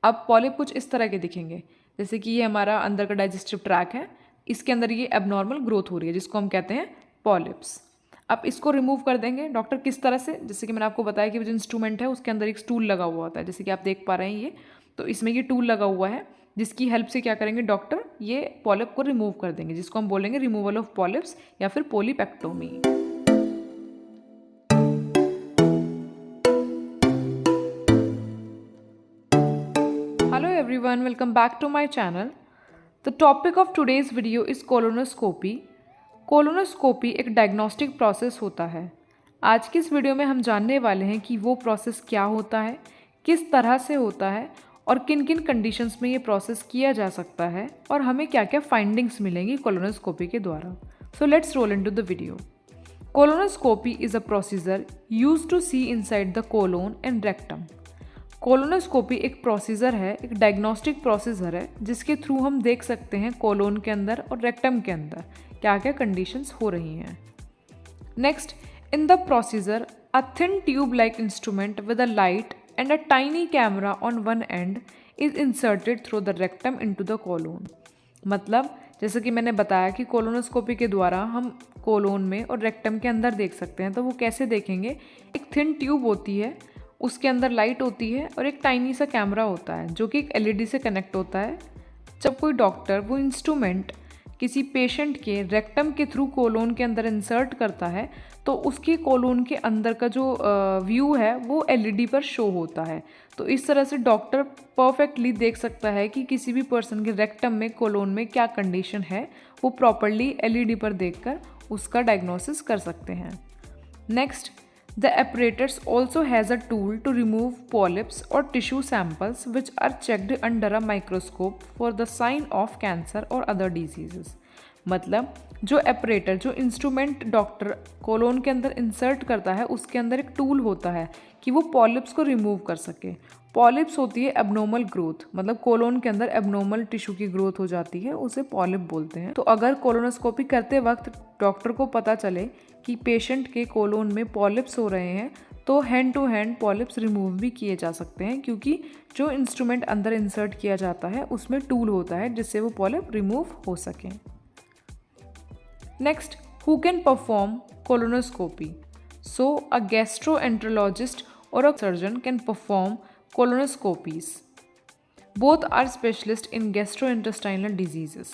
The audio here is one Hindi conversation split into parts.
अब पॉलिप कुछ इस तरह के दिखेंगे, जैसे कि ये हमारा अंदर का डाइजेस्टिव ट्रैक है, इसके अंदर ये एबनॉर्मल ग्रोथ हो रही है जिसको हम कहते हैं पॉलिप्स। अब इसको रिमूव कर देंगे डॉक्टर किस तरह से, जैसे कि मैंने आपको बताया कि जो इंस्ट्रूमेंट है उसके अंदर एक स्टूल लगा हुआ होता है, जैसे कि आप देख पा रहे हैं ये, तो इसमें ये टूल लगा हुआ है जिसकी हेल्प से क्या करेंगे डॉक्टर, ये पॉलिप को रिमूव कर देंगे, जिसको हम बोलेंगे रिमूवल ऑफ पॉलिप्स या फिर पोलिपेक्टोमी। Hello everyone, welcome back to my channel. The topic of today's video is colonoscopy. Colonoscopy एक डायग्नोस्टिक प्रोसेस होता है। आज की इस वीडियो में हम जानने वाले हैं कि वो प्रोसेस क्या होता है, किस तरह से होता है और किन किन कंडीशंस में ये प्रोसेस किया जा सकता है और हमें क्या क्या फाइंडिंग्स मिलेंगी कोलोनोस्कोपी के द्वारा। So let's roll into the video. Colonoscopy is a procedure used to see inside the colon and rectum. Colonoscopy एक प्रोसीजर है, एक डायग्नोस्टिक प्रोसीजर है जिसके थ्रू हम देख सकते हैं कोलोन के अंदर और रेक्टम के अंदर क्या क्या कंडीशंस हो रही हैं। Next, in the procedure a thin tube like instrument with a light and a tiny camera on one end is inserted through the rectum into the colon. मतलब जैसे कि मैंने बताया कि कोलोनोस्कोपी के द्वारा हम कोलोन में और रेक्टम के अंदर देख सकते हैं। तो वो कैसे देखेंगे, एक थिन ट्यूब होती है, उसके अंदर लाइट होती है और एक टाइनी सा कैमरा होता है जो कि एक एलईडी से कनेक्ट होता है। जब कोई डॉक्टर वो इंस्ट्रूमेंट किसी पेशेंट के रेक्टम के थ्रू कोलोन के अंदर इंसर्ट करता है तो उसके कोलोन के अंदर का जो व्यू है वो एलईडी पर शो होता है। तो इस तरह से डॉक्टर परफेक्टली देख सकता है कि किसी भी पर्सन के रेक्टम में कोलोन में क्या कंडीशन है, वो प्रॉपरली एलईडी पर देखकर उसका डायग्नोसिस कर सकते हैं। Next, the apparatus also has a tool to remove polyps or tissue samples which are checked under a microscope for the sign of cancer or other diseases. मतलब जो apparatus, जो इंस्ट्रूमेंट डॉक्टर कोलोन के अंदर इंसर्ट करता है उसके अंदर एक टूल होता है कि वो पॉलिप्स को रिमूव कर सके। पॉलिप्स होती है एबनॉर्मल ग्रोथ, मतलब कोलोन के अंदर एबनॉर्मल टिश्यू की ग्रोथ हो जाती है, उसे पॉलिप बोलते हैं। तो अगर कोलोनोस्कोपी करते वक्त डॉक्टर को पता चले कि पेशेंट के कोलोन में पॉलिप्स हो रहे हैं तो hand to hand polyps remove भी किए जा सकते हैं, क्योंकि जो इंस्ट्रूमेंट अंदर इंसर्ट किया जाता है उसमें टूल होता है जिससे वो पॉलिप रिमूव हो सकें। Next, who can perform colonoscopy? So a gastroenterologist और uh surgeon can perform colonoscopies. Both are specialists in gastrointestinal diseases.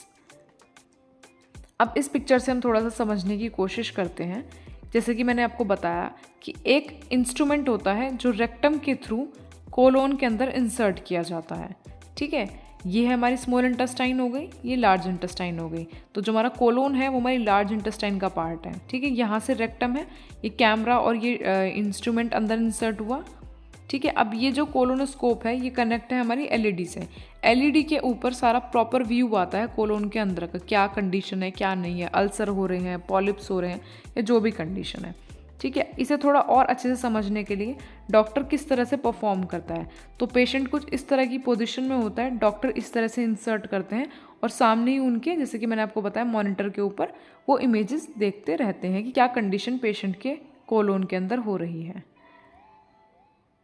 अब इस पिक्चर से हम थोड़ा सा समझने की कोशिश करते हैं। जैसे कि मैंने आपको बताया कि एक इंस्ट्रूमेंट होता है जो रेक्टम के थ्रू कोलोन के अंदर इंसर्ट किया जाता है। ठीक है, ये है हमारी स्मॉल इंटेस्टाइन हो गई, ये लार्ज इंटेस्टाइन हो गई। तो जो हमारा कोलोन है वो हमारी लार्ज इंटेस्टाइन का पार्ट है। ठीक है, यहाँ से रेक्टम है, ये कैमरा और ये इंस्ट्रूमेंट अंदर इंसर्ट हुआ। ठीक है, अब ये जो कोलोनोस्कोप है ये कनेक्ट है हमारी एलईडी से। एलईडी के ऊपर सारा प्रॉपर व्यू आता है कोलोन के अंदर का, क्या कंडीशन है क्या नहीं है, अल्सर हो रहे हैं, पॉलिप्स हो रहे हैं या जो भी कंडीशन है। ठीक है, इसे थोड़ा और अच्छे से समझने के लिए डॉक्टर किस तरह से परफॉर्म करता है, तो पेशेंट कुछ इस तरह की पोजीशन में होता है, डॉक्टर इस तरह से इंसर्ट करते हैं और सामने ही उनके, जैसे कि मैंने आपको बताया, मॉनिटर के ऊपर वो इमेजेस देखते रहते हैं कि क्या कंडीशन पेशेंट के कोलोन के अंदर हो रही है।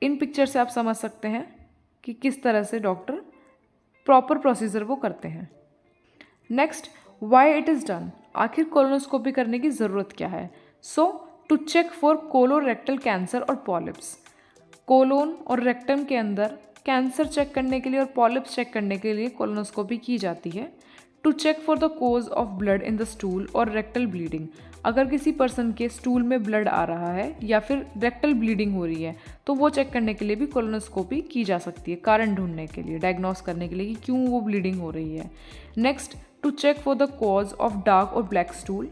इन पिक्चर से आप समझ सकते हैं कि किस तरह से डॉक्टर प्रॉपर प्रोसीजर वो करते हैं। Next, why it is done? आखिर कोलोनोस्कोपी करने की ज़रूरत क्या है? So to check for colorectal cancer और पॉलिप्स। कोलोन और रेक्टम के अंदर कैंसर चेक करने के लिए और पॉलिप्स चेक करने के लिए कोलोनोस्कोपी की जाती है। To check for the cause of blood in the stool और रेक्टल ब्लीडिंग। अगर किसी पर्सन के स्टूल में ब्लड आ रहा है या फिर रेक्टल ब्लीडिंग हो रही है तो वो चेक करने के लिए भी कोलोनोस्कोपी की जा सकती है, कारण ढूंढने के लिए, डायग्नोस करने के लिए कि क्यों वो ब्लीडिंग हो रही है। Next, to check for the cause of dark और black stool.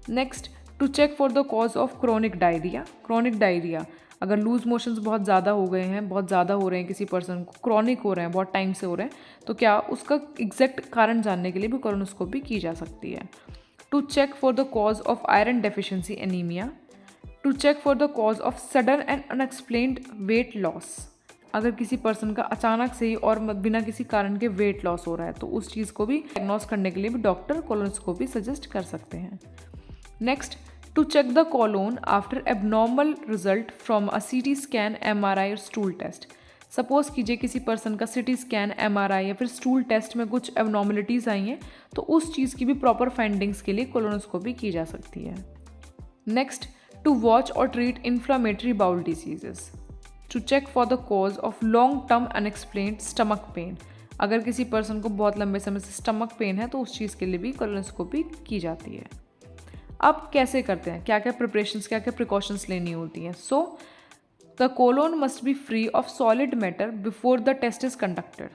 Next, to check for the cause of chronic diarrhoea. Chronic diarrhoea, अगर लूज मोशंस बहुत ज़्यादा हो गए हैं, बहुत ज़्यादा हो रहे हैं, किसी पर्सन को क्रॉनिक हो रहे हैं, बहुत टाइम से हो रहे हैं, तो क्या उसका एग्जैक्ट कारण जानने के लिए भी कोलोनोस्कोपी की जा सकती है। To check for the cause of iron deficiency anaemia. To check for the cause of sudden and unexplained weight loss. अगर किसी पर्सन का अचानक से ही और बिना किसी कारण के वेट लॉस हो रहा है तो उस चीज़ को भी डायग्नोस करने के लिए भी डॉक्टर कोलोनोस्कोपी सजेस्ट कर सकते हैं। Next, to check the colon after abnormal result from a CT scan, MRI or stool test. Suppose कीजिए किसी पर्सन का सिटी स्कैन, MRI या फिर स्टूल टेस्ट में कुछ एबनॉर्मलिटीज़ आई हैं, तो उस चीज़ की भी प्रॉपर फाइंडिंग्स के लिए कोलोनोस्कोपी की जा सकती है। नेक्स्ट, टू वॉच और treat inflammatory bowel diseases, to check for the cause of long term unexplained stomach pain. अगर किसी पर्सन को बहुत लंबे समय से स्टमक पेन है तो उस चीज़ के लिए भी कोलोनोस्कोपी की जाती है। अब कैसे करते हैं, क्या क्या प्रिपरेशंस, क्या क्या प्रिकॉशंस लेनी होती हैं। So the colon must be free of solid matter before the test is conducted,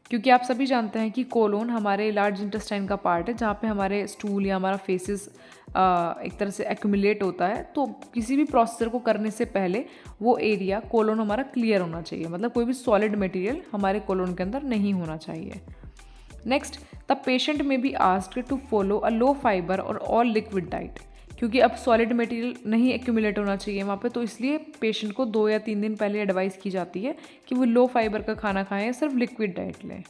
क्योंकि आप सभी जानते हैं कि कोलोन हमारे लार्ज इंटेस्टाइन का पार्ट है जहाँ पे हमारे स्टूल या हमारा फेसिस एक तरह से एक्यूमुलेट होता है। तो किसी भी प्रोसीजर को करने से पहले वो एरिया कोलोन हमारा क्लियर होना चाहिए, मतलब कोई भी सॉलिड मटेरियल हमारे कोलोन के अंदर नहीं होना चाहिए। Next, the patient may be asked to follow a low fibre और ऑल लिक्विड डाइट, क्योंकि अब सॉलिड मटेरियल नहीं एक्यूमुलेट होना चाहिए वहाँ पे, तो इसलिए पेशेंट को 2 या 3 दिन पहले एडवाइस की जाती है कि वो लो फाइबर का खाना खाएं या सिर्फ लिक्विड डाइट लें।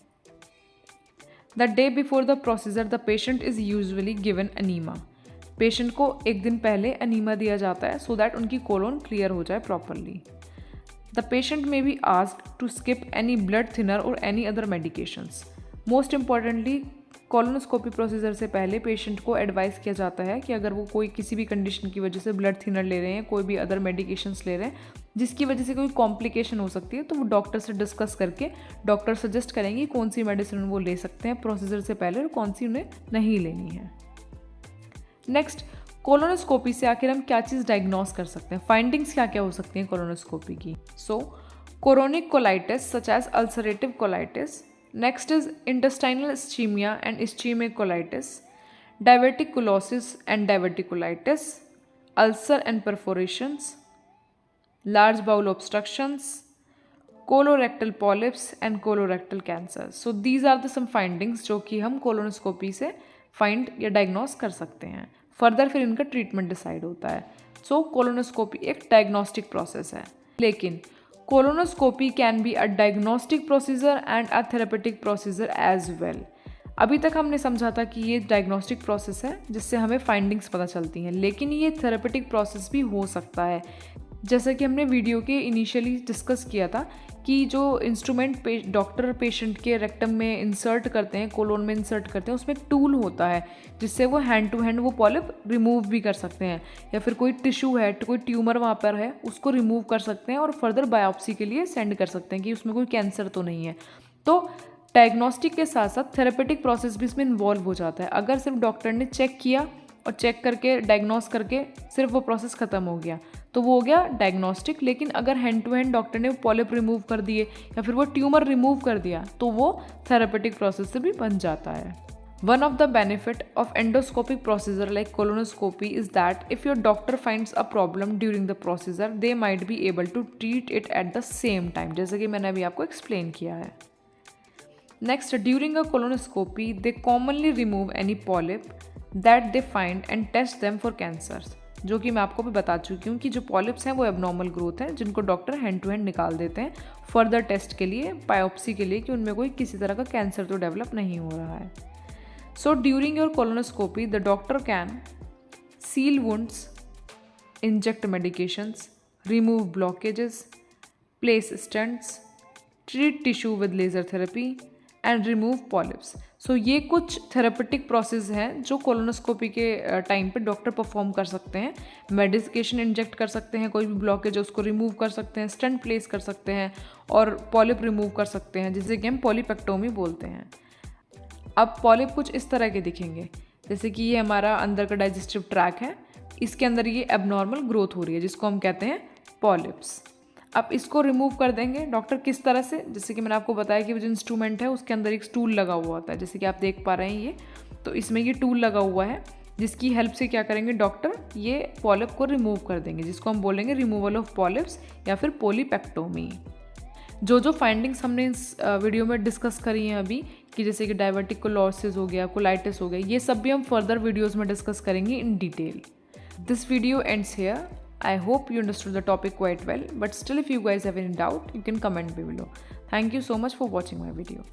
The day before the procedure the patient is usually given enema. पेशेंट को एक दिन पहले अनीमा दिया जाता है सो दैट उनकी कोलोन क्लियर हो जाए properly. The patient may be asked to skip any blood thinner और any other medications. Most importantly, colonoscopy procedure से पहले पेशेंट को एडवाइस किया जाता है कि अगर वो कोई किसी भी कंडीशन की वजह से ब्लड थिनर ले रहे हैं, कोई भी अदर मेडिकेशंस ले रहे हैं जिसकी वजह से कोई कॉम्प्लिकेशन हो सकती है, तो वो डॉक्टर से डिस्कस करके डॉक्टर सजेस्ट करेंगे कौन सी मेडिसिन वो ले सकते हैं प्रोसीजर से पहले और कौन सी उन्हें नहीं लेनी है। नेक्स्ट, कोलोनोस्कोपी से आखिर हम क्या चीज़ डायग्नोस कर सकते हैं, फाइंडिंग्स क्या क्या हो सकती हैं कोलोनोस्कोपी की। So chronic colitis such as ulcerative colitis. Next is intestinal ischemia and ischemic colitis, diverticulosis and diverticulitis, ulcer and perforations, large bowel obstructions, colorectal polyps and colorectal cancer. So these are the some findings जो कि हम कोलोनोस्कोपी से फाइंड या डायग्नोस कर सकते हैं। फर्दर फिर इनका ट्रीटमेंट डिसाइड होता है। सो कोलोनोस्कोपी एक डायग्नोस्टिक प्रोसेस है, लेकिन colonoscopy can be a diagnostic procedure and a therapeutic procedure as well. अभी तक हमने समझा था कि ये डायग्नोस्टिक प्रोसेस है जिससे हमें फाइंडिंग्स पता चलती हैं, लेकिन ये थेरेपेटिक प्रोसेस भी हो सकता है। जैसा कि हमने वीडियो के इनिशियली डिस्कस किया था कि जो इंस्ट्रूमेंट डॉक्टर पेशेंट के रेक्टम में इंसर्ट करते हैं, कोलोन में इंसर्ट करते हैं, उसमें एक टूल होता है जिससे वो हैंड टू हैंड वो पॉलिप रिमूव भी कर सकते हैं, या फिर कोई टिश्यू है, कोई ट्यूमर वहाँ पर है उसको रिमूव कर सकते हैं और फर्दर बायोप्सी के लिए सेंड कर सकते हैं कि उसमें कोई कैंसर तो नहीं है। तो डायग्नोस्टिक के साथ साथ थेरेपेटिक प्रोसेस भी इसमें इन्वॉल्व हो जाता है। अगर सिर्फ डॉक्टर ने चेक किया और चेक करके डायग्नोस करके सिर्फ वो प्रोसेस ख़त्म हो गया तो वो हो गया डायग्नोस्टिक, लेकिन अगर हैंड टू हैंड डॉक्टर ने पॉलिप रिमूव कर दिए या फिर वो ट्यूमर रिमूव कर दिया तो वो थेरेपेटिक प्रोसेस से भी बन जाता है। One of the benefit of endoscopic procedure like colonoscopy is that if your doctor finds a problem during the procedure, they might be able to treat it at the same time, जैसे कि मैंने अभी आपको explain किया है। Next, during a colonoscopy, they commonly remove any polyp that they find and test them for cancers, जो कि मैं आपको भी बता चुकी हूँ कि जो पॉलिप्स हैं वो एबनॉर्मल ग्रोथ हैं जिनको डॉक्टर हैंड टू हैंड निकाल देते हैं फर्दर टेस्ट के लिए, बायोप्सी के लिए, कि उनमें कोई किसी तरह का कैंसर तो डेवलप नहीं हो रहा है। So during your colonoscopy, the doctor can seal wounds, inject medications, remove blockages, place stents, treat tissue with laser therapy and remove polyps. So ये कुछ थेरेपेटिक प्रोसेस हैं जो कोलोनोस्कोपी के टाइम पे डॉक्टर परफॉर्म कर सकते हैं। मेडिकेशन इंजेक्ट कर सकते हैं, कोई भी ब्लॉकेज है उसको रिमूव कर सकते हैं, स्टेंट प्लेस कर सकते हैं और पॉलिप रिमूव कर सकते हैं, जिसे कि हम पॉलीपेक्टोमी बोलते हैं। अब पॉलिप कुछ इस तरह के दिखेंगे, जैसे कि ये हमारा अंदर का डाइजेस्टिव ट्रैक है, इसके अंदर ये एबनॉर्मल ग्रोथ हो रही है जिसको हम कहते हैं पॉलिप्स। अब इसको रिमूव कर देंगे डॉक्टर किस तरह से, जैसे कि मैंने आपको बताया कि वो जो इंस्ट्रूमेंट है उसके अंदर एक स्टूल लगा हुआ होता है, जैसे कि आप देख पा रहे हैं ये, तो इसमें ये टूल लगा हुआ है जिसकी हेल्प से क्या करेंगे डॉक्टर, ये पॉलिप को रिमूव कर देंगे, जिसको हम बोलेंगे रिमूवल ऑफ पॉलिप्स या फिर पॉलीपेक्टोमी। जो फाइंडिंग्स हमने इस वीडियो में डिस्कस करी हैं अभी, कि जैसे कि डायवर्टिकुलोसिस हो गया, कोलाइटिस हो गया, ये सब भी हम फर्दर वीडियोस में डिस्कस करेंगे in detail. This video ends here. I hope you understood the topic quite well, but still if you guys have any doubt, you can comment below. Thank you so much for watching my video.